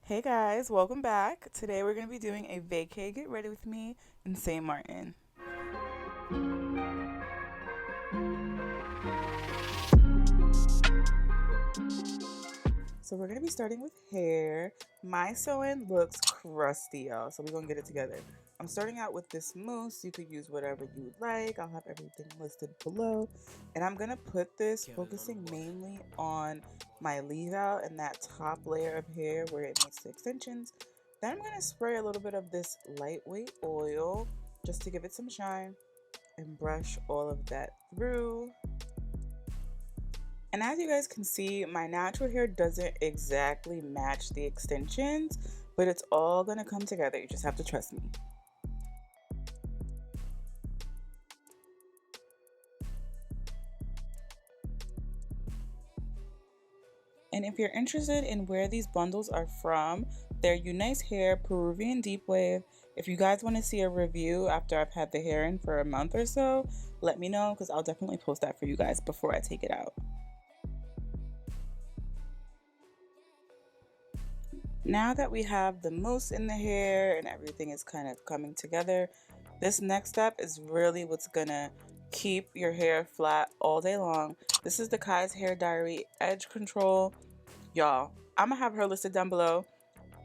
Hey guys, welcome back. Today we're going to be doing a vacay get ready with me in St. Martin. So we're going to be starting with hair. My sewing looks crusty, y'all, so we're going to get it together. I'm starting out with this mousse. You could use whatever you would like. I'll have everything listed below. And I'm going to put this focusing mainly on my leave out and that top layer of hair where it meets the extensions. Then I'm going to spray a little bit of this lightweight oil just to give it some shine and brush all of that through. And as you guys can see, my natural hair doesn't exactly match the extensions, but it's all gonna come together. You just have to trust me. And if you're interested in where these bundles are from, they're Unice Hair Peruvian Deep Wave. If you guys want to see a review after I've had the hair in for a month or so, let me know because I'll definitely post that for you guys before I take it out. Now that we have the mousse in the hair and everything is kind of coming together, this next step is really what's gonna keep your hair flat all day long. This is the Kai's Hair Diary Edge Control. Y'all, I'm gonna have her listed down below.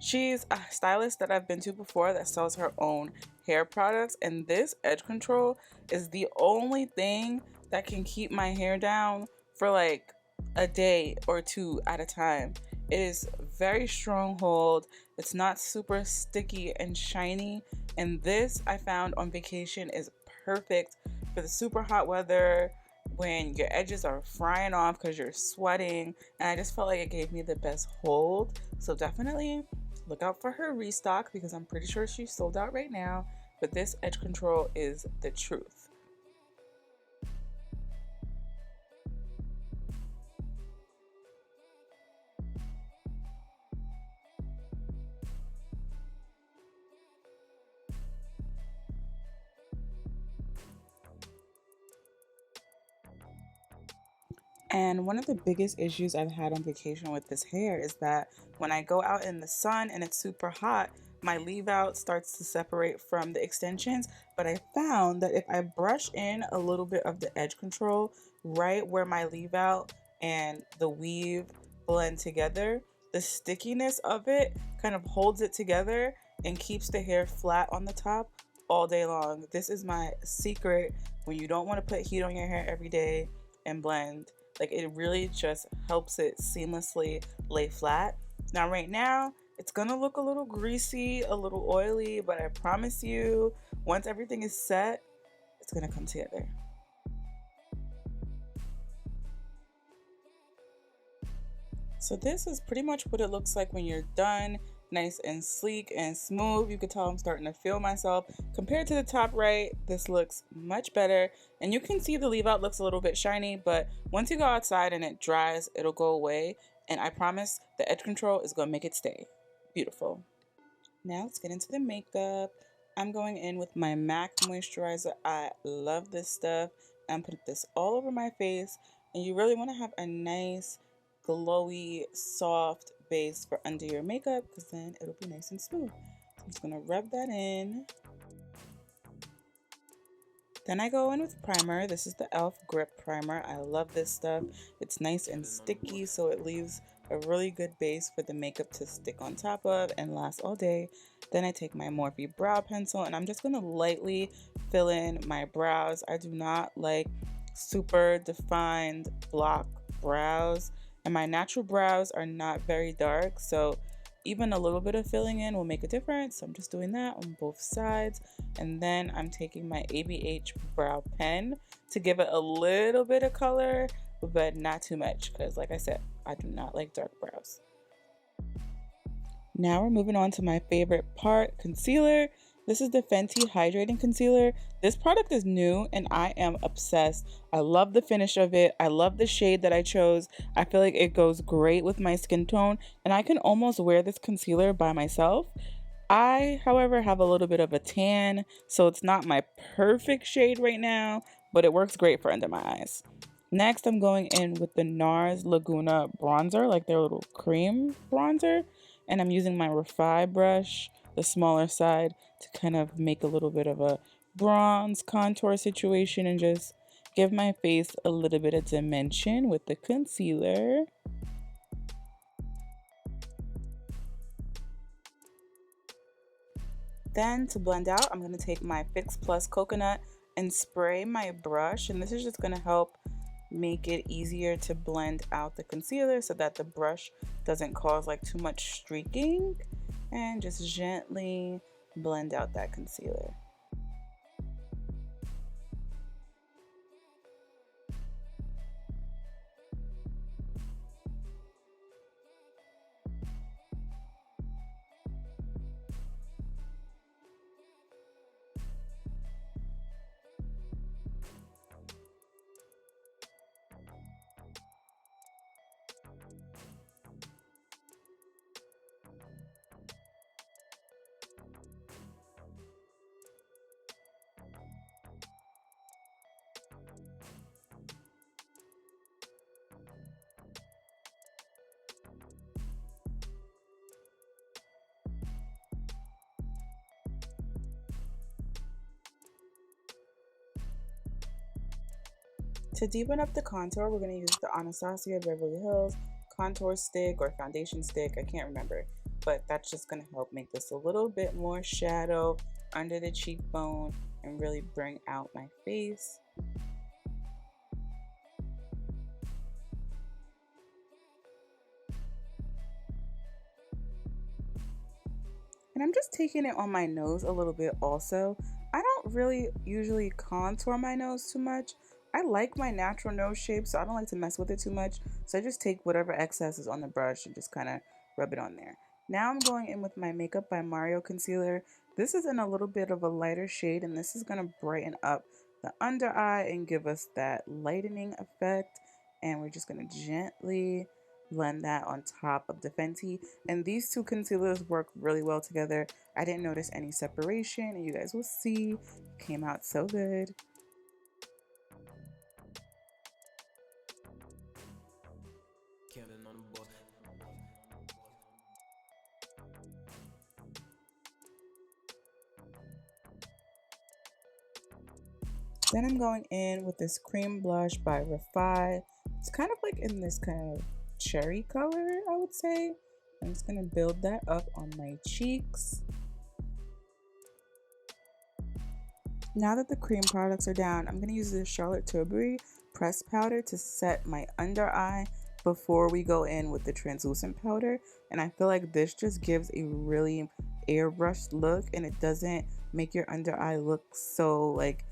She's a stylist that I've been to before that sells her own hair products, and this edge control is the only thing that can keep my hair down for like a day or two at a time. It is very strong hold. It's not super sticky and shiny, and this I found on vacation is perfect for the super hot weather when your edges are frying off because you're sweating, and I just felt like it gave me the best hold. So definitely look out for her restock because I'm pretty sure she's sold out right now, but this edge control is the truth. And one of the biggest issues I've had on vacation with this hair is that when I go out in the sun and it's super hot, my leave out starts to separate from the extensions. But I found that if I brush in a little bit of the edge control right where my leave out and the weave blend together, the stickiness of it kind of holds it together and keeps the hair flat on the top all day long. This is my secret when you don't want to put heat on your hair every day and blend. Like, it really just helps it seamlessly lay flat. Now right now it's gonna look a little greasy, a little oily, but I promise you once everything is set, it's gonna come together. So this is pretty much what it looks like when you're done. Nice and sleek and smooth. You can tell I'm starting to feel myself. Compared to the top right, this looks much better. And you can see the leave out looks a little bit shiny, but once you go outside and it dries, it'll go away. And I promise the edge control is gonna make it stay. Beautiful. Now let's get into the makeup. I'm going in with my MAC moisturizer. I love this stuff. I'm putting this all over my face. And you really want to have a nice, glowy, soft base for under your makeup because then it'll be nice and smooth. So I'm just going to rub that in. Then I go in with primer. This is the e.l.f. Grip Primer. I love this stuff. It's nice and sticky, so it leaves a really good base for the makeup to stick on top of and last all day. Then I take my Morphe brow pencil and I'm just going to lightly fill in my brows. I do not like super defined block brows, and my natural brows are not very dark, so even a little bit of filling in will make a difference. So I'm just doing that on both sides. And then I'm taking my ABH brow pen to give it a little bit of color, but not too much because, like I said, I do not like dark brows. Now we're moving on to my favorite part, concealer. This is the Fenty Hydrating Concealer. This product is new and I am obsessed. I love the finish of it. I love the shade that I chose. I feel like it goes great with my skin tone and I can almost wear this concealer by myself. I, however, have a little bit of a tan, so it's not my perfect shade right now, but it works great for under my eyes. Next, I'm going in with the NARS Laguna bronzer, like their little cream bronzer. And I'm using my Refi brush, the smaller side, to kind of make a little bit of a bronze contour situation and just give my face a little bit of dimension with the concealer. Then to blend out, I'm going to take my Fix Plus Coconut and spray my brush, and this is just going to help make it easier to blend out the concealer so that the brush doesn't cause like too much streaking, and just gently blend out that concealer. To deepen up the contour, we're going to use the Anastasia Beverly Hills contour stick or foundation stick. I can't remember, but that's just going to help make this a little bit more shadow under the cheekbone and really bring out my face. And I'm just taking it on my nose a little bit also. I don't really usually contour my nose too much. I like my natural nose shape, so I don't like to mess with it too much. So I just take whatever excess is on the brush and just kind of rub it on there. Now I'm going in with my Makeup by Mario concealer. This is in a little bit of a lighter shade, and this is going to brighten up the under eye and give us that lightening effect. And we're just going to gently blend that on top of the Fenty. And these two concealers work really well together. I didn't notice any separation, and you guys will see it came out so good. Then I'm going in with this cream blush by Refi. It's kind of like in this kind of cherry color, I would say. I'm just going to build that up on my cheeks. Now that the cream products are down, I'm going to use this Charlotte Tilbury pressed powder to set my under eye before we go in with the translucent powder. And I feel like this just gives a really airbrushed look, and it doesn't make your under eye look so like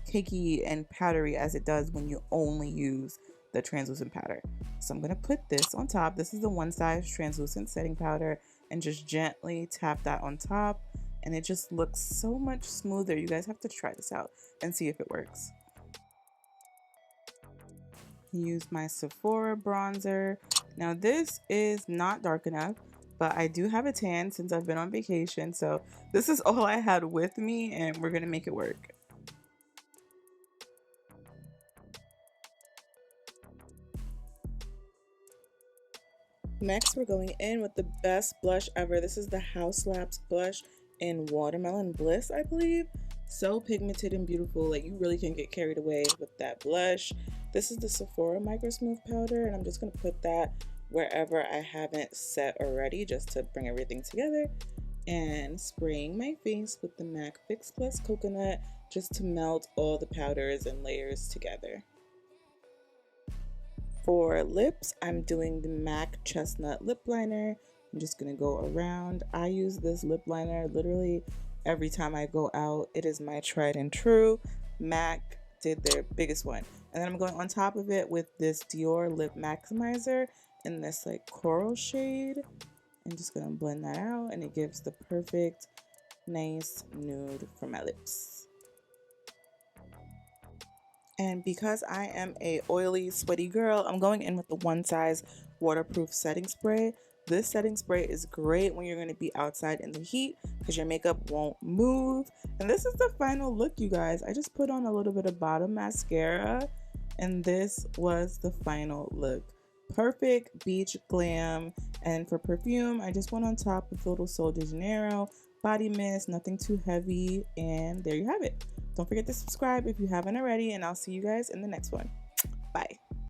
cakey and powdery as it does when you only use the translucent powder. So I'm going to put this on top. This is the One Size translucent setting powder, and just gently tap that on top, and it just looks so much smoother. You guys have to try this out and see if it works. Use my Sephora bronzer. Now this is not dark enough, but I do have a tan since I've been on vacation, so this is all I had with me, and we're going to make it work. Next, we're going in with the best blush ever. This is the House Labs blush in Watermelon Bliss, I believe. So pigmented and beautiful, like you really can get carried away with that blush. This is the Sephora Micro Smooth powder, and I'm just going to put that wherever I haven't set already, just to bring everything together. And spraying my face with the MAC Fix Plus Coconut, just to melt all the powders and layers together. For lips, I'm doing the MAC Chestnut Lip Liner. I'm just going to go around. I use this lip liner literally every time I go out. It is my tried and true. MAC did their biggest one. And then I'm going on top of it with this Dior Lip Maximizer in this like coral shade. I'm just going to blend that out, and it gives the perfect nice nude for my lips. And because I am a oily, sweaty girl, I'm going in with the One Size waterproof setting spray. This setting spray is great when you're going to be outside in the heat because your makeup won't move. And this is the final look, you guys. I just put on a little bit of bottom mascara, and this was the final look. perfect beach glam. And for perfume, I just went on top with a little Sol de Janeiro body mist, nothing too heavy, and there you have it. Don't forget to subscribe if you haven't already, and I'll see you guys in the next one. Bye.